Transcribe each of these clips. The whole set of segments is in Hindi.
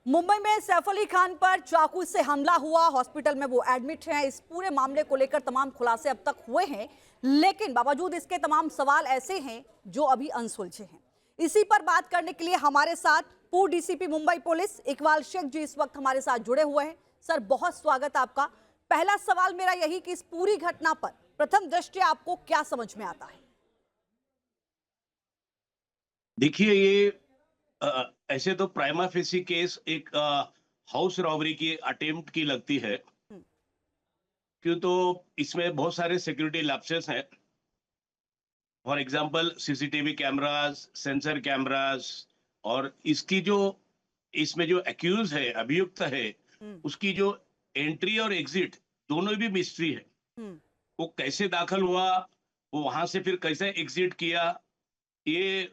मुंबई में सैफ अली खान पर चाकू से हमला हुआ, हॉस्पिटल में वो एडमिट हैं। इस पूरे मामले को लेकर तमाम खुलासे अब तक हुए हैं, लेकिन बावजूद इसके तमाम सवाल ऐसे हैं जो अभी अनसुलझे हैं। इसी पर बात करने के लिए हमारे साथ पूर्व डीसीपी मुंबई पुलिस इकबाल शेख जी इस वक्त हमारे साथ जुड़े हुए हैं। सर, बहुत स्वागत आपका। पहला सवाल मेरा यही कि इस पूरी घटना पर प्रथम दृष्टया आपको क्या समझ में आता है? देखिए, ये ऐसे तो प्राइमा फेसी केस एक हाउस रॉबरी की अटेम्प्ट की लगती है। हम्म, क्यों तो इसमें बहुत सारे सिक्योरिटी लैप्सेस हैं। For example CCTV cameras, sensor cameras, और इसमें जो एक्यूज है, अभियुक्त है, हम्म, उसकी जो एंट्री और एग्जिट दोनों भी मिस्ट्री है। हम्म, वो कैसे दाखिल हुआ, वो वहां से फिर कैसे एग्जिट किया, ये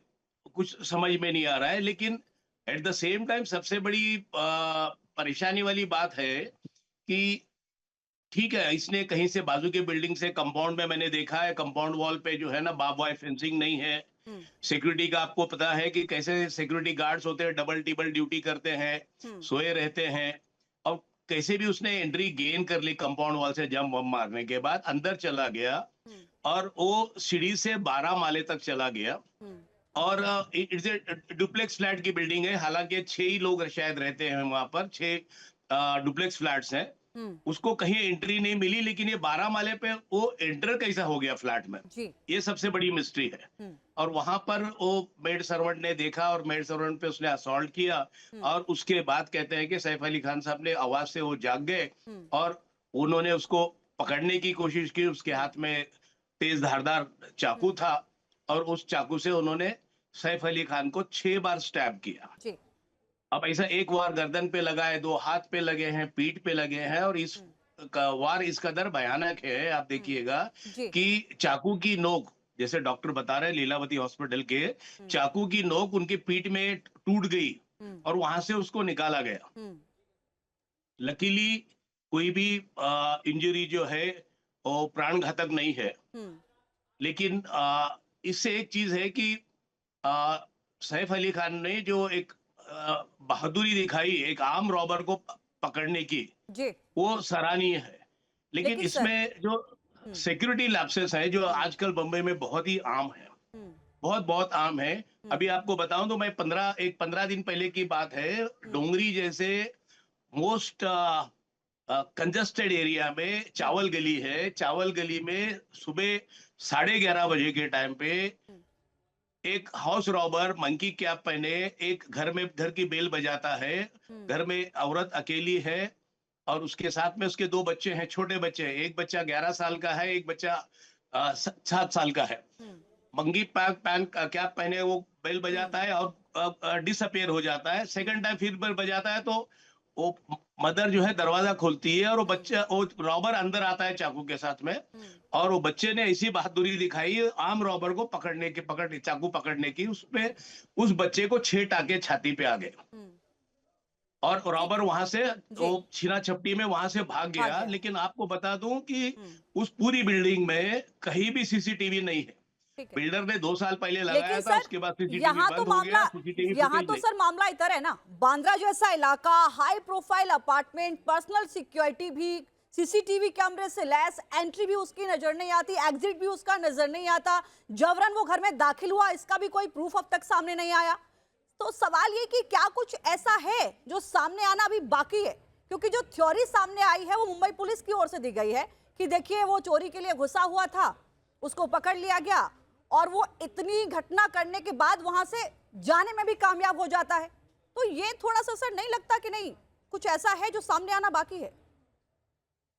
कुछ समझ में नहीं आ रहा है। लेकिन एट द सेम टाइम सबसे बड़ी परेशानी वाली बात है कि ठीक है, इसने कहीं से बाजू के बिल्डिंग से कंपाउंड में मैंने देखा है, कंपाउंड वॉल पे जो है ना, बार्ब वायर फेंसिंग नहीं है। हम्म, सिक्योरिटी का आपको पता है कि कैसे सिक्योरिटी गार्ड्स होते हैं, डबल टिबल ड्यूटी करते हैं, हम्म, सोए रहते हैं। और कैसे भी उसने एंट्री गेन कर ली, कंपाउंड वॉल से जंप वम मारने के बाद अंदर चला गया, हम्म, और वो सीढ़ी से 12 माले तक चला गया। हम्म, और इट्स ए डुप्लेक्स फ्लैट की बिल्डिंग है, हालांकि 6 ही लोग शायद रहते हैं वहां पर, 6 डुप्लेक्स फ्लैट्स हैं। हम्म, उसको कहीं एंट्री नहीं मिली, लेकिन ये 12 माले पे वो एंटर कैसा हो गया फ्लैट में, जी, ये सबसे बड़ी मिस्ट्री है। हम्म, और वहां पर वो मेड सर्वेंट ने देखा और मेड सर्वेंट पे उसने असॉल्ट किया। हम्म, और उसके बाद कहते हैं कि सैफ अली खान साहब ने आवाज से वो जाग गए, हम्म, और उन्होंने उसको पकड़ने की कोशिश की। उसके हम्म, हाथ में तेज धारदार चाकू हम्म, था, और उस चाकू से उन्होंने सैफ अली खान को 6 बार स्टैब किया। जी, अब ऐसा एक वार गर्दन पे लगा है, 2 हाथ पे लगे हैं, पीठ पे लगे हैं, और हम्म, वार इस कदर भयानक है, आप हम्म, देखिएगा जी, कि चाकू की नोक, जैसे डॉक्टर बता रहे हैं लीलावती हॉस्पिटल के, हम्म, चाकू की नोक उनकी पीठ में टूट गई, हम्म, और वहां से उसको निकाला गया। हम्म, लकीली कोई भी इंजरी जो है वो प्राण घातक नहीं है। हम्म, लेकिन इससे एक चीज है कि आ, सैफ अली खान ने जो एक बहादुरी दिखाई एक आम रॉबर को पकड़ने की, जी। वो सराहनीय है। लेकिन लेकिन सर, इसमें जो हम्म, सिक्योरिटी लैप्सेस है, जो हम्म, आजकल बम्बई में बहुत ही आम है, हम्म, बहुत बहुत आम है। हम्म, अभी आपको बताऊं तो मैं 15 दिन पहले की बात है, हम्म, डोंगरी जैसे मोस्ट कंजस्टेड एरिया में हम्म, चावल गली है। चावल गली में सुबह 11:30 बजे के टाइम पे हम्म, एक हाउस रॉबर मंकी कैप पहने एक घर में घर की बेल बजाता है। हम्म, घर में औरत अकेली है, और उसके साथ में उसके 2 बच्चे हैं, छोटे बच्चे हैं। एक बच्चा 11 साल का है, एक बच्चा 7 साल का है। हम्म, मंकी पैक पैन कैप पहने वो बेल हम्म, बजाता है और डिसअपियर हो जाता है। हम्म, सेकंड टाइम फिर बेल बजाता है, तो वो मदर जो है दरवाजा खोलती है, और हम्म, वो रॉबर अंदर आता है चाकू के साथ में। हम्म, और वो बच्चे ने ऐसी बहादुरी दिखाई आम रॉबर को चाकू पकड़ने की, उसपे उस बच्चे को 6 टाके छाती पे आ गए। हम्म, और ठीक, रॉबर वहां से वो जी, छीना झपटी में वहां से भाग भाग गया। गया। लेकिन आपको बता दूं कि हम्म, उस पूरी बिल्डिंग में कहीं भी सीसीटीवी नहीं है। ठीक है। बिल्डर ने 2 साल पहले लगाया लेकिन था, सर, उसके बाद सीसीटीवी यहाँ तो बंद हो मामला गया, सीसीटीवी यहाँ फुटेज तो नहीं। सर मामला इधर है ना, बांद्रा जैसा इलाका, high profile apartment, personal security भी, सीसीटीवी कैमरे से लैस, एंट्री भी उसकी नजर नहीं आती, एग्जिट भी उसका नजर नहीं आता, जबरन वो घर में दाखिल हुआ, इसका भी कोई प्रूफ अब तक सामने नहीं आया। तो सवाल ये कि क्या कुछ ऐसा है जो सामने आना अभी बाकी है? क्योंकि जो थ्योरी सामने आई है वो मुंबई पुलिस की ओर से दी गई है कि देखिए वो चोरी के लिए घुसा हुआ था, उसको पकड़ लिया गया, और वो इतनी घटना करने के बाद वहां से जाने में भी कामयाब हो जाता है। तो ये थोड़ा सा सर नहीं लगता कि नहीं कुछ ऐसा है जो सामने आना बाकी है?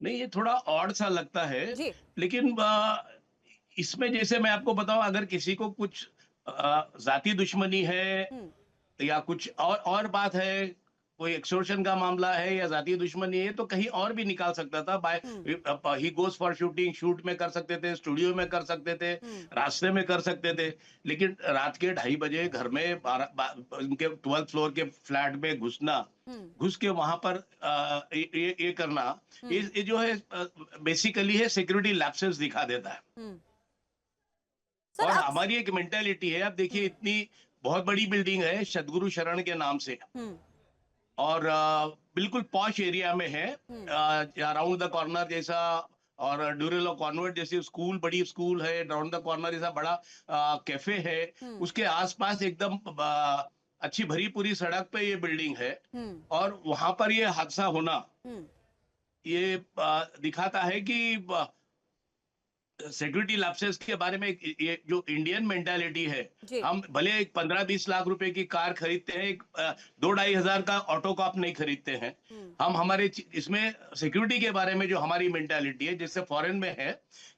नहीं, ये थोड़ा ऑड सा लगता है। जी, लेकिन इसमें जैसे मैं आपको बताऊं, अगर किसी को कुछ जाति दुश्मनी है, हम्म, या कुछ और बात है, कोई एक्सटॉर्शन का मामला है या जातीय दुश्मनी है, तो कहीं और भी निकाल सकता था। Bye hmm, he goes for shooting, shoot में कर सकते थे, स्टूडियो में कर सकते थे, हम्म, रास्ते में कर सकते थे। लेकिन रात के 2:30 बजे घर में उनके 12th फ्लोर के फ्लैट में घुसना, हम्म, घुस के वहां पर ये करना, हम्म, ये जो है बेसिकली है सिक्योरिटी लैप्सेस दिखा देता है। हम्म, सर और अब, हमारी एक मेंटेलिटी है, आप देखिए, हम्म, इतनी बहुत बड़ी बिल्डिंग है सदगुरु शरण के नाम से, हम्म, और बिल्कुल पॉश एरिया में है, राउंड द कॉर्नर जैसा, और ड्यूरेलो कॉन्वेंट जैसी स्कूल, बड़ी स्कूल है, राउंड द कॉर्नर जैसा बड़ा कैफे है, उसके आसपास एकदम अच्छी भरी पूरी सड़क पे ये बिल्डिंग है। और वहां पर ये हादसा होना, ये दिखाता है कि सिक्योरिटी लैप्सेस के बारे में ये जो इंडियन मेंटालिटी है, जी। हम भले एक 15-20 लाख रुपए की कार खरीदते हैं, एक 2-2.5 हजार का ऑटो को आप नहीं खरीदते हैं। हम हमारे इसमें सिक्योरिटी के बारे में जो हमारी मेंटालिटी है, जैसे फॉरेन में है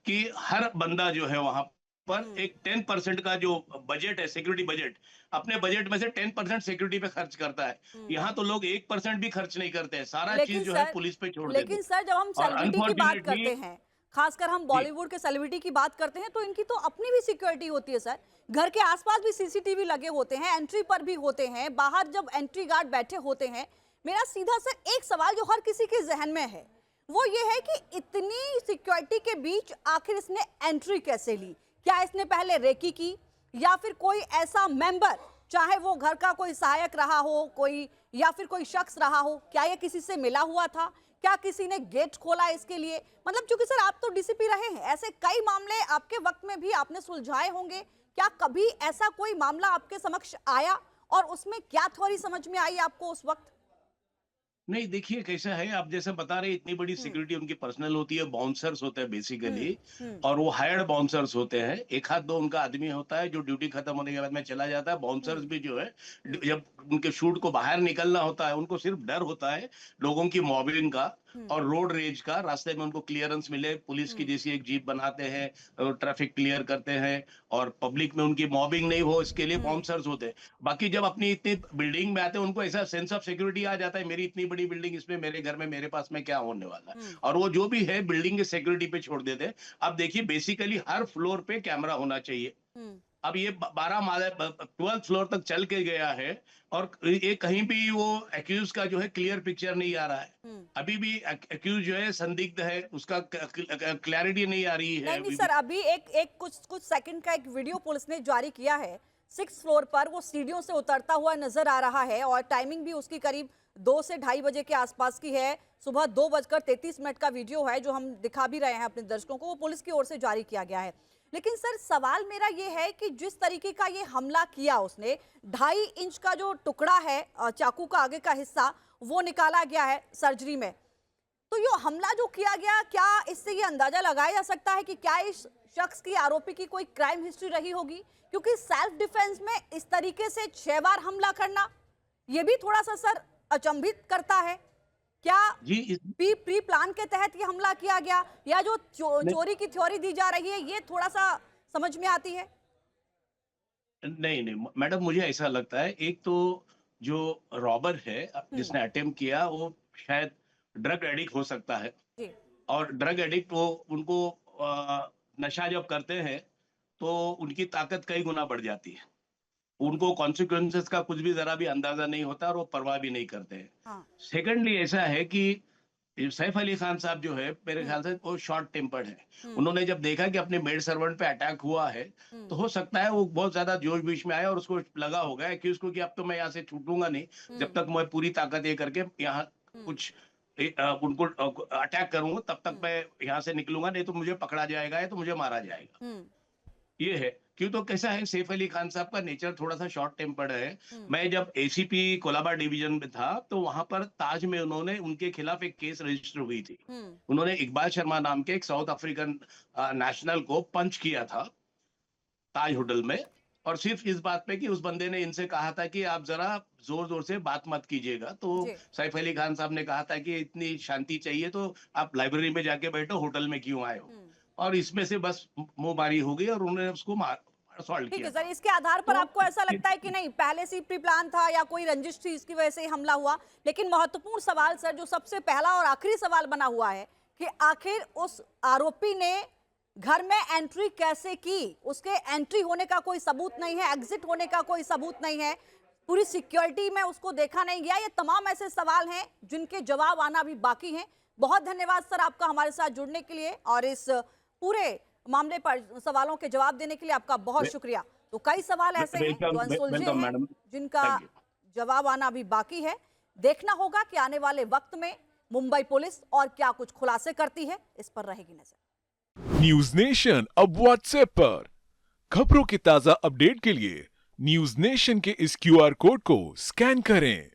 कि हर बंदा जो है वहां पर एक 10% का जो बजट है, सिक्योरिटी बजट, अपने बजट में से 10% सिक्योरिटी पे खर्च करता है। यहाँ तो लोग 1% भी खर्च नहीं करते हैं, सारा चीज लेकिन जो है सर पुलिस पे छोड़ देते लेकिन हैं। सर जब हम और सेलिब्रिटी की बात अनफॉर्चुनेटली, करते हैं, खासकर हम जी बॉलीवुड के सेलिब्रिटी की बात करते हैं, तो इनकी तो अपनी भी सिक्योरिटी होती है सर। घर के आसपास भी सीसीटीवी लगे होते हैं, एंट्री पर भी होते हैं, बाहर जब एंट्री गार्ड बैठे होते हैं। मेरा सीधा सर एक सवाल जो हर किसी के जहन में है, वो ये है कि इतनी सिक्योरिटी के बीच आखिर इसने एंट्री कैसे ली? क्या इसने पहले रेकी की, या फिर कोई ऐसा मेंबर, चाहे वो घर का कोई सहायक रहा हो, कोई या फिर कोई शख्स रहा हो, क्या ये किसी से मिला हुआ था? क्या किसी ने गेट खोला इसके लिए? मतलब चूंकि सर आप तो डीसीपी रहे हैं, ऐसे कई मामले आपके वक्त में भी आपने सुलझाए होंगे। क्या कभी ऐसा कोई मामला आपके समक्ष आया और उसमें क्या थ्योरी समझ में आई आपको उस वक्त? नहीं, देखिए कैसा है, आप जैसे बता रहे इतनी बड़ी हम्म, सिक्योरिटी उनकी पर्सनल होती है, बाउंसर्स होते हैं हम्म, बेसिकली, हम्म, और वो हायर्ड बाउंसर्स होते हैं। एक हाथ दो उनका आदमी होता है जो ड्यूटी खत्म होने के बाद में चला जाता है। बाउंसर्स हम्म, भी जो है, हम्म, जब उनके शूट को बाहर निकलना होता है, उनको सिर्फ डर होता है लोगों की मॉबिंग का हम्म, और रोड रेज का, रास्ते में उनको क्लियरेंस मिले, पुलिस की हम्म, जैसी एक जीप बनाते हैं, ट्रैफिक क्लियर करते हैं, और पब्लिक में उनकी मॉबिंग नहीं हो, इसके लिए हम्म, बाउंसर्स होते हैं। बाकी जब अपनी इतनी बिल्डिंग में आते हैं, उनको ऐसा सेंस ऑफ सिक्योरिटी आ जाता है, मेरी इतनी बड़ी बिल्डिंग, इसमें मेरे घर में मेरे पास में क्या होने वाला है, हम्म, और वो जो भी है बिल्डिंग के सिक्योरिटी पे छोड़ देते हैं। अब देखिए बेसिकली हर फ्लोर पे कैमरा होना चाहिए। हम्म, अब ये 12 माले 12th फ्लोर तक चल के गया है, और ये कहीं भी वो एक्यूज का जो है क्लियर पिक्चर नहीं आ रहा है। हम्म। अभी भी एक्यूज जो है संदिग्ध है, उसका क्लैरिटी नहीं आ रही है नहीं नहीं अभी सर, भी। अभी एक एक कुछ कुछ सेकंड का एक वीडियो पुलिस ने जारी किया है। 6 फ्लोर पर वो सीढ़ियों से उतरता हुआ नजर आ रहा है और टाइमिंग भी उसकी करीब 2 से 2:30 बजे के आसपास की है। सुबह 2:33 का वीडियो है जो हम दिखा भी रहे हैं अपने दर्शकों को, वो पुलिस की ओर से जारी किया गया है। लेकिन सर सवाल मेरा ये है कि जिस तरीके का ये हमला किया उसने, 2.5 इंच का जो टुकड़ा है चाकू का आगे का हिस्सा, वो निकाला गया है सर्जरी में। तो ये हमला जो किया गया, क्या इससे ये अंदाजा लगाया जा सकता है कि क्या इस शख्स की, आरोपी की कोई क्राइम हिस्ट्री रही होगी? क्योंकि सेल्फ डिफेंस में इस तरीके से 6 बार हमला करना, ये भी थोड़ा सा सर अचंभित करता है। क्या जी प्री प्लान के तहत ये हमला किया गया, या जो नहीं चोरी की थ्योरी दी जा रही है ये थोड़ा सा समझ में आती है? नहीं नहीं मैडम, मुझे ऐसा लगता है, एक तो जो रॉबर है हम्म, जिसने अटेम्प्ट किया, वो शायद ड्रग एडिक्ट हो सकता है। जी, और ड्रग एडिक्ट वो, उनको नशा जब करते हैं तो उनकी ताकत कई गुना बढ़ जाती है। उनको कॉन्सिक्वेंसेस का कुछ भी जरा भी अंदाजा नहीं होता, और वो परवाह भी नहीं करते हैं। हाँ, सेकेंडली ऐसा है कि ये सैफ अली खान साहब जो है, मेरे हम्म, ख्याल से वो शॉर्ट टेम्पर्ड है। हम्म, उन्होंने जब देखा कि अपने मेड सर्वेंट पे अटैक हुआ है, तो हम्म, हो सकता है वो बहुत ज्यादा जोश बीच में आया, और उसको लगा होगा कि उसको कि अब तो मैं यहाँ से छूटूंगा नहीं, जब हम्म, तक मैं पूरी ताकत ये करके यहाँ हम्म, कुछ उनको अटैक करूंगा, तब तक हम्म, मैं यहाँ से निकलूंगा नहीं, तो मुझे पकड़ा जाएगा या तो मुझे मारा जाएगा। हम्म, ये है। क्यों, तो कैसा है, सैफ अली खान साहब का नेचर थोड़ा सा शॉर्ट टेम्पर्ड है। हम्म, मैं जब एसीपी कोलाबा डिवीजन में था, तो वहां पर ताज में उन्होंने उनके खिलाफ एक केस रजिस्टर हुई थी। हम्म, उन्होंने इकबाल शर्मा नाम के एक साउथ अफ्रीकन नेशनल को पंच किया था ताज होटल में, और सिर्फ इस बात पे कि उस बंदे ने इनसे कहा था कि आप जरा जोर जोर से बात मत कीजिएगा, तो जी, सैफ अली खान साहब ने कहा था कि इतनी शांति चाहिए तो आप लाइब्रेरी में जाके बैठो, होटल में क्यों आए हो। हम्म। और इसमें से बस मुंहमारी हो गई, और उन्होंने उसको मार असॉल्ट ठीक किया है सर, था। इसके आधार पर तो आपको ऐसा लगता है कि नहीं पहले से ही प्री प्लान था या कोई रंजिश थी इसकी वजह से ही हमला हुआ? लेकिन महत्वपूर्ण सवाल सर, जो सबसे पहला और आखिरी सवाल बना हुआ है कि आखिर उस आरोपी ने घर में एंट्री कैसे की? उसके एंट्री होने का कोई सबूत नहीं है, एग्जिट होने का कोई सबूत नहीं है, पूरी सिक्योरिटी में उसको देखा नहीं गया। ये तमाम ऐसे सवाल हैं जिनके जवाब आना भी बाकी हैं। बहुत धन्यवाद सर आपका हमारे साथ जुड़ने के लिए, और इस पूरे मामले पर सवालों के जवाब देने के लिए आपका बहुत शुक्रिया। तो कई सवाल ऐसे हैं जो वेलकम अनसुलझे वेलकम हैं, मैडम, जिनका थैंक यू। जवाब आना अभी बाकी है। देखना होगा कि आने वाले वक्त में मुंबई पुलिस और क्या कुछ खुलासे करती है, इस पर रहेगी नजर। न्यूज नेशन अब व्हाट्सएप पर खबरों के ताजा अपडेट के लिए न्यूज नेशन के इस क्यूआर कोड को स्कैन करें